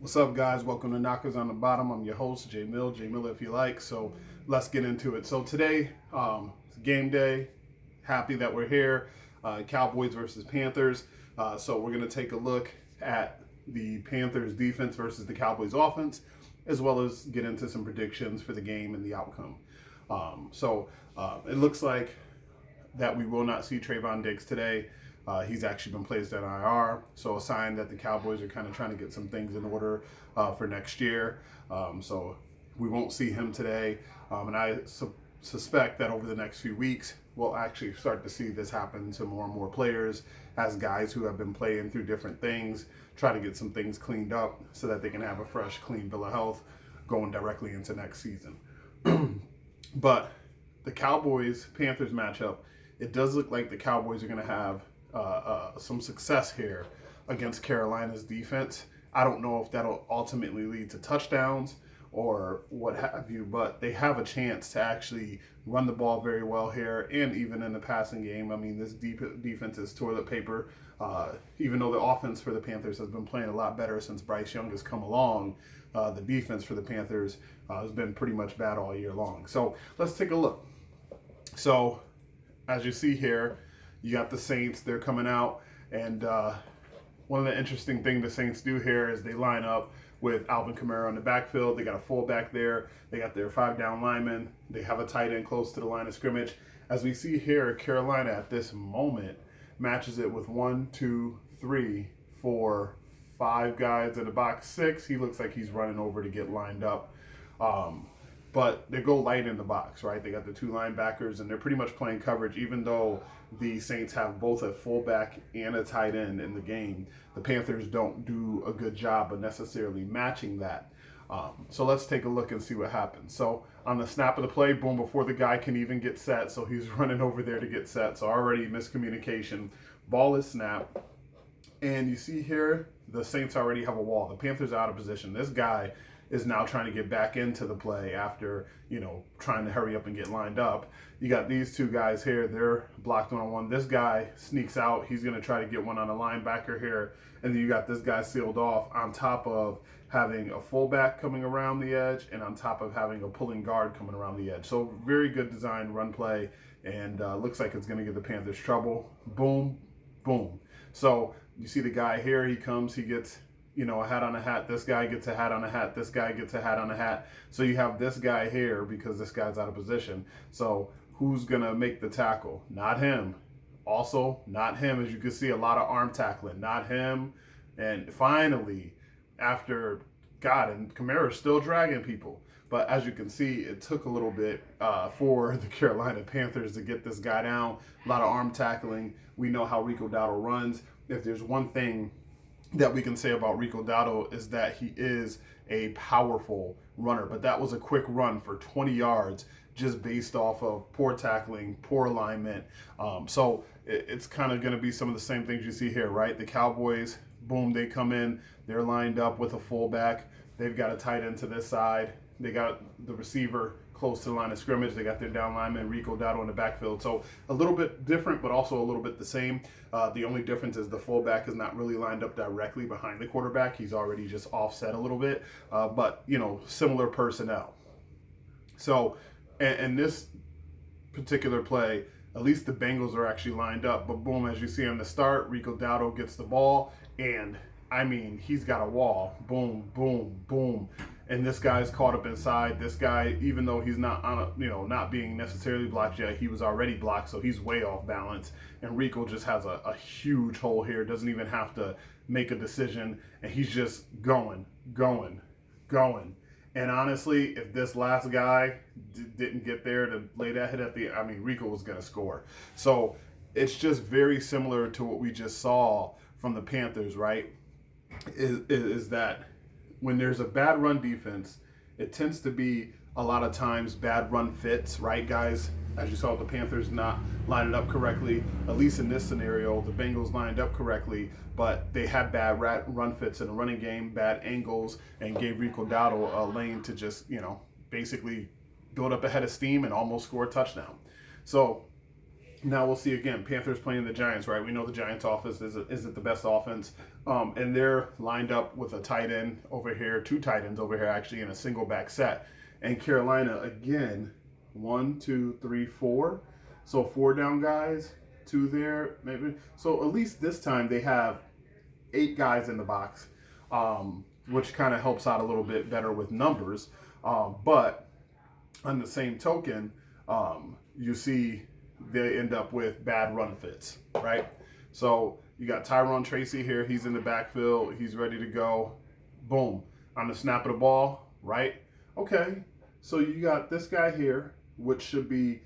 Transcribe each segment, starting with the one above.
What's up, guys? Welcome to Knockers on the Bottom. I'm your host, Jay Mill. Jay Miller, if you like. So let's get into it. So today, it's game day. Happy that we're here. Cowboys versus Panthers. So we're going to take a look at the Panthers defense versus the Cowboys offense, as well as get into some predictions for the game and the outcome. It looks like that we will not see Trayvon Diggs today. He's actually been placed at IR, so a sign that the Cowboys are kind of trying to get some things in order for next year. So we won't see him today, and I suspect that over the next few weeks, we'll actually start to see this happen to more and more players as guys who have been playing through different things try to get some things cleaned up so that they can have a fresh, clean bill of health going directly into next season. But the Cowboys-Panthers matchup, it does look like the Cowboys are going to have some success here against Carolina's defense. I don't know if that'll ultimately lead to touchdowns or what have you, but they have a chance to actually run the ball very well here, and even in the passing game. I mean, this defense is toilet paper. Even though the offense for the Panthers has been playing a lot better since Bryce Young has come along, the defense for the Panthers has been pretty much bad all year long. So let's take a look. So as you see here, you got the Saints. They're coming out, and one of the interesting things the Saints do here is they line up with Alvin Kamara on the backfield. They got a fullback there. They got their 5-down linemen. They have a tight end close to the line of scrimmage. As we see here, Carolina at this moment matches it with 1, 2, 3, 4, 5 guys in the box. 6. He looks like he's running over to get lined up. But they go light in the box, right? They got the 2 linebackers, and they're pretty much playing coverage, even though the Saints have both a fullback and a tight end in the game. The Panthers don't do a good job of necessarily matching that. So let's take a look and see what happens. So on the snap of the play, boom, before the guy can even get set, so he's running over there to get set. So already miscommunication. Ball is snapped. And you see here, the Saints already have a wall. The Panthers are out of position. This guy is now trying to get back into the play after, trying to hurry up and get lined up. You got these 2 guys here. They're blocked one-on-one. This guy sneaks out. He's going to try to get one on a linebacker here. And then you got this guy sealed off on top of having a fullback coming around the edge and on top of having a pulling guard coming around the edge. So very good design run play, and looks like it's going to give the Panthers trouble. Boom, boom. So you see the guy here. He comes. He gets a hat on a hat. This guy gets a hat on a hat. This guy gets a hat on a hat. So you have this guy here because this guy's out of position. So who's going to make the tackle? Not him. Also, not him. As you can see, a lot of arm tackling. Not him. And finally, after, and Kamara's still dragging people. But as you can see, it took a little bit for the Carolina Panthers to get this guy down. A lot of arm tackling. We know how Rico Dowdle runs. If there's one thing that we can say about Rico Dowdle is that he is a powerful runner, but that was a quick run for 20 yards just based off of poor tackling, poor alignment. So it's kind of going to be some of the same things you see here, right? The Cowboys, boom, they come in, they're lined up with a fullback. They've got a tight end to this side. They got the receiver close to the line of scrimmage. They got their down lineman, Rico Dowdle, in the backfield. So a little bit different, but also a little bit the same. The only difference is the fullback is not really lined up directly behind the quarterback. He's already just offset a little bit, but, similar personnel. So in this particular play, at least the Bengals are actually lined up. But boom, as you see on the start, Rico Dowdle gets the ball, and he's got a wall. Boom, boom, boom. And this guy's caught up inside. This guy, even though he's not on not being necessarily blocked yet, he was already blocked, so he's way off balance. And Rico just has a huge hole here. Doesn't even have to make a decision, and he's just going. And honestly, if this last guy didn't get there to lay that hit Rico was going to score. So it's just very similar to what we just saw from the Panthers, right? Is that when there's a bad run defense, it tends to be a lot of times bad run fits, right, guys? As you saw with the Panthers not lining up correctly, at least in this scenario, the Bengals lined up correctly, but they had bad run fits in the running game, bad angles, and gave Rico Dowdle a lane to just, basically build up a head of steam and almost score a touchdown. So Now we'll see again. Panthers playing the Giants, right? We know the Giants' offense isn't the best offense, and they're lined up with a tight end over here, two tight ends over here, actually in a single back set. And Carolina again, 1, 2, 3, 4. So 4 down guys, 2 there, maybe. So at least this time they have 8 guys in the box, which kind of helps out a little bit better with numbers. But on the same token, you see they end up with bad run fits, right? So you got Tyrone Tracy here. He's in the backfield. He's ready to go. Boom. On the snap of the ball, right? Okay. So you got this guy here, which should be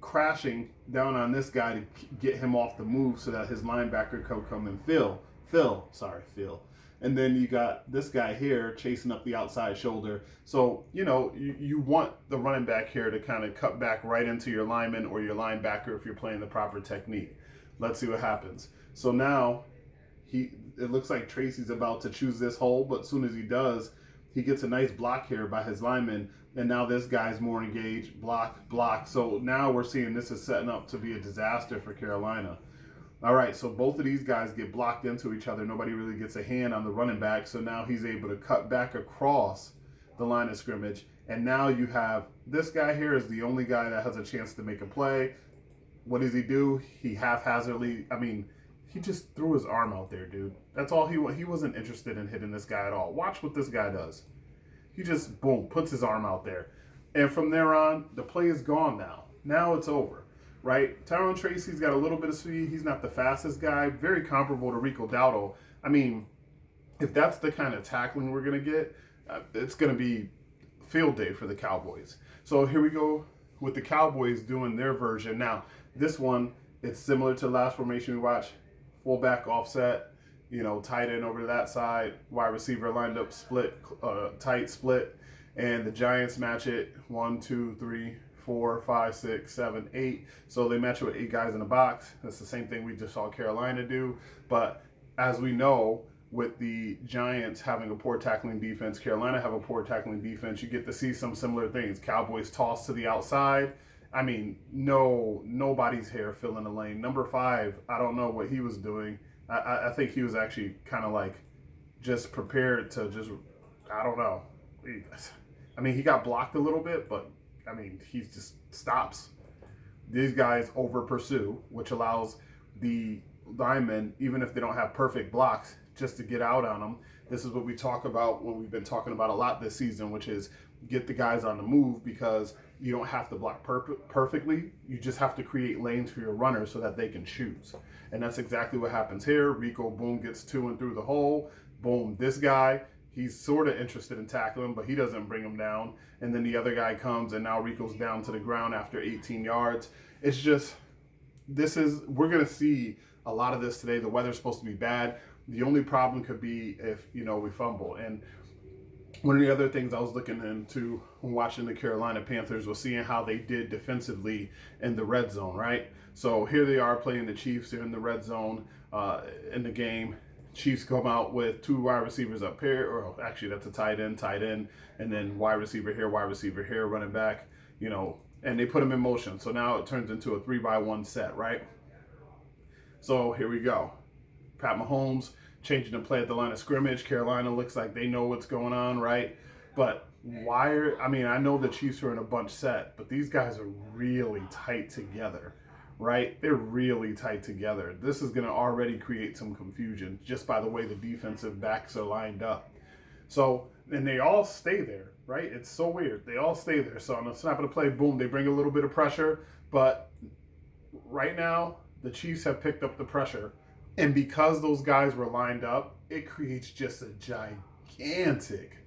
crashing down on this guy to get him off the move so that his linebacker could come and Phil. And then you got this guy here chasing up the outside shoulder. So, you want the running back here to kind of cut back right into your lineman or your linebacker if you're playing the proper technique. Let's see what happens. So now it looks like Tracy's about to choose this hole, but as soon as he does, he gets a nice block here by his lineman. And now this guy's more engaged, block. So now we're seeing this is setting up to be a disaster for Carolina. All right, so both of these guys get blocked into each other. Nobody really gets a hand on the running back, so now he's able to cut back across the line of scrimmage. And now you have this guy here is the only guy that has a chance to make a play. What does he do? He haphazardly, he just threw his arm out there, dude. That's all he wasn't interested in hitting this guy at all. Watch what this guy does. He just, boom, puts his arm out there. And from there on, the play is gone now. Now it's over. Right? Tyrone Tracy's got a little bit of speed. He's not the fastest guy. Very comparable to Rico Dowdle. If that's the kind of tackling we're going to get, it's going to be field day for the Cowboys. So here we go with the Cowboys doing their version. Now, this one, it's similar to the last formation we watched. Fullback offset, tight end over to that side. Wide receiver lined up split, tight split. And the Giants match it 1, 2, 3, 4, 5, 6, 7, 8. So they match it with 8 guys in the box. That's the same thing we just saw Carolina do. But as we know, with the Giants having a poor tackling defense, Carolina have a poor tackling defense, you get to see some similar things. Cowboys toss to the outside. Nobody's here filling the lane. Number 5, I don't know what he was doing. I think he was actually kind of like just prepared to I don't know. He got blocked a little bit, but he just stops. These guys over pursue, which allows the linemen, even if they don't have perfect blocks, just to get out on them. This is what we talk about when we've been talking about a lot this season, which is get the guys on the move, because you don't have to block perfectly. You just have to create lanes for your runners so that they can choose. And that's exactly what happens here. Rico, boom, gets to and through the hole. Boom, this guy, he's sort of interested in tackling, but he doesn't bring him down. And then the other guy comes, and now Rico's down to the ground after 18 yards. It's just, we're going to see a lot of this today. The weather's supposed to be bad. The only problem could be if, we fumble. And one of the other things I was looking into when watching the Carolina Panthers was seeing how they did defensively in the red zone, right? So here they are playing the Chiefs. They're in the red zone in the game. Chiefs come out with 2 wide receivers up here, or actually that's a tight end, and then wide receiver here, running back, and they put them in motion. So now it turns into a 3-by-1 set, right? So here we go. Pat Mahomes changing the play at the line of scrimmage. Carolina looks like they know what's going on, right? But I know the Chiefs are in a bunch set, but these guys are really tight together, right? They're really tight together. This is going to already create some confusion just by the way the defensive backs are lined up. So, and they all stay there, right? It's so weird. They all stay there. So on the snap of the play, boom, they bring a little bit of pressure. But right now, the Chiefs have picked up the pressure. And because those guys were lined up, it creates just a gigantic,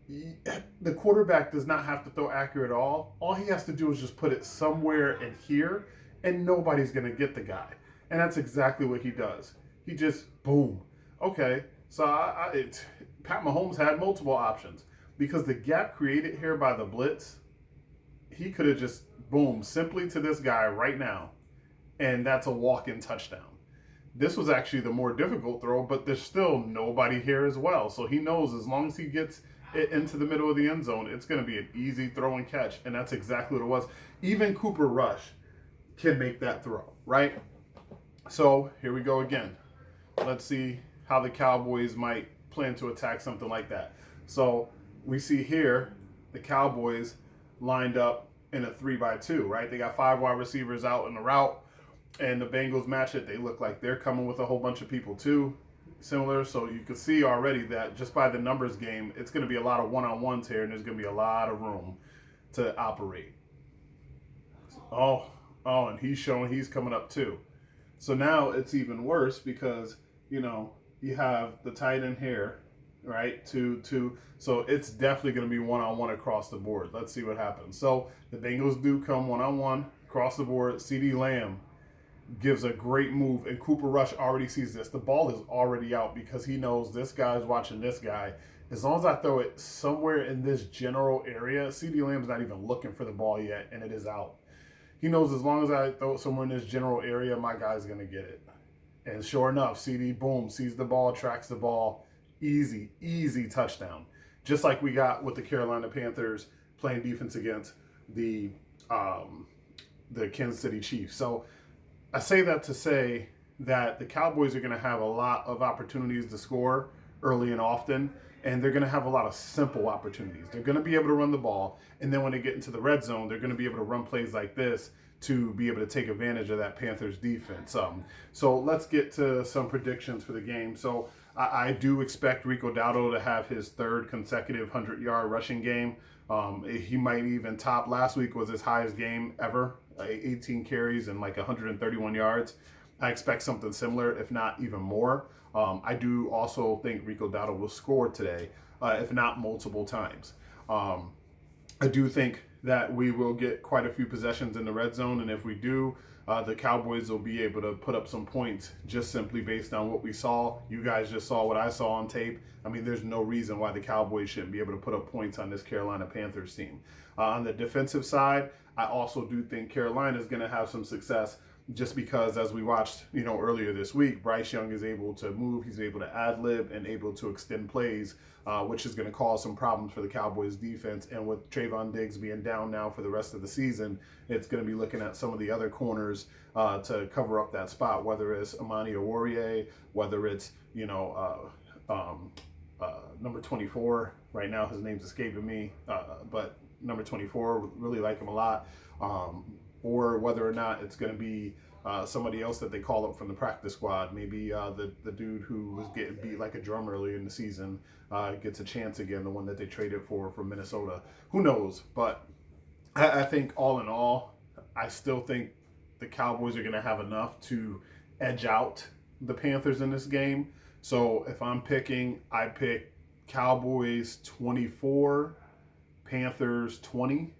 the quarterback does not have to throw accurate at all. All he has to do is just put it somewhere in here, and nobody's going to get the guy. And that's exactly what he does. He just, boom. Okay, so Pat Mahomes had multiple options. Because the gap created here by the blitz, he could have just, boom, simply to this guy right now. And that's a walk-in touchdown. This was actually the more difficult throw, but there's still nobody here as well. So he knows as long as he gets it into the middle of the end zone, it's going to be an easy throw and catch. And that's exactly what it was. Even Cooper Rush, can make that throw, right? So here we go again. Let's see how the Cowboys might plan to attack something like that. So we see here the Cowboys lined up in a 3-by-2, right? They got 5 wide receivers out in the route, and the Bengals match it. They look like they're coming with a whole bunch of people too, similar. So you can see already that just by the numbers game, it's going to be a lot of one-on-ones here, and there's going to be a lot of room to operate. Oh, and he's showing he's coming up too. So now it's even worse because, you have the tight end here, right? So it's definitely going to be one-on-one across the board. Let's see what happens. So the Bengals do come one-on-one across the board. CeeDee Lamb gives a great move, and Cooper Rush already sees this. The ball is already out because he knows this guy's watching this guy. As long as I throw it somewhere in this general area, CeeDee Lamb's not even looking for the ball yet, and it is out. He knows as long as I throw it somewhere in this general area, my guy's going to get it. And sure enough, CeeDee, boom, sees the ball, tracks the ball. Easy touchdown. Just like we got with the Carolina Panthers playing defense against the Kansas City Chiefs. So I say that to say that the Cowboys are going to have a lot of opportunities to score early and often, and they're going to have a lot of simple opportunities. They're going to be able to run the ball, and then when they get into the red zone, they're going to be able to run plays like this to be able to take advantage of that Panthers defense. So let's get to some predictions for the game. So I do expect Rico Dowdle to have his 3rd consecutive 100-yard rushing game. He might even top. Last week was his highest game ever, 18 carries and like 131 yards. I expect something similar, if not even more. I do also think Rico Dowdle will score today, if not multiple times. I do think that we will get quite a few possessions in the red zone, and if we do, the Cowboys will be able to put up some points just simply based on what we saw. You guys just saw what I saw on tape. I mean, there's no reason why the Cowboys shouldn't be able to put up points on this Carolina Panthers team. On the defensive side, I also do think Carolina is going to have some success just because, as we watched, earlier this week, Bryce Young is able to move, he's able to ad-lib and able to extend plays, which is going to cause some problems for the Cowboys defense. And with Trayvon Diggs being down now for the rest of the season, it's going to be looking at some of the other corners to cover up that spot, whether it's Amani Oruwariye, whether it's, number 24. Right now his name's escaping me, but number 24, really like him a lot. Or whether or not it's going to be somebody else that they call up from the practice squad. Maybe the dude who was getting beat like a drum earlier in the season gets a chance again, the one that they traded for from Minnesota. Who knows? But I think all in all, I still think the Cowboys are going to have enough to edge out the Panthers in this game. So if I'm picking, I pick Cowboys 24, Panthers 20.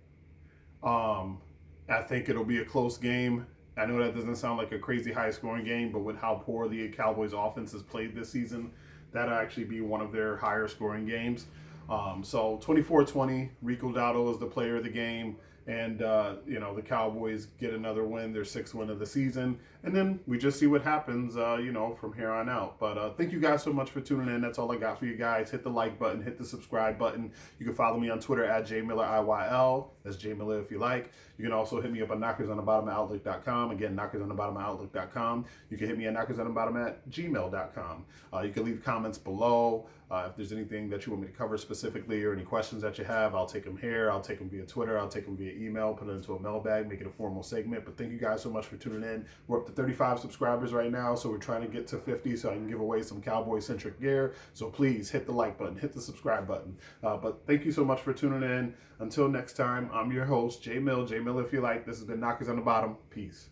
I think it'll be a close game. I know that doesn't sound like a crazy high-scoring game, but with how poor the Cowboys offense has played this season, that'll actually be one of their higher-scoring games. So 24-20, Rico Dowdle is the player of the game, and the Cowboys get another win, their 6th win of the season, and then we just see what happens, from here on out. But thank you guys so much for tuning in. That's all I got for you guys. Hit the like button, hit the subscribe button. You can follow me on Twitter at JMillerIYL. That's Jmiller if you like. You can also hit me up at knockersonthebottom@outlook.com. Again, knockersonthebottom@outlook.com. You can hit me at knockersonthebottom@gmail.com. You can leave comments below. If there's anything that you want me to cover specifically or any questions that you have, I'll take them here. I'll take them via Twitter. I'll take them via email, put it into a mailbag, make it a formal segment. But thank you guys so much for tuning in. We're up to 35 subscribers right now, so we're trying to get to 50 so I can give away some Cowboy-centric gear. So please hit the like button, hit the subscribe button. But thank you so much for tuning in. Until next time, I'm your host, J Mill if you like. This has been Knockers on the Bottom. Peace.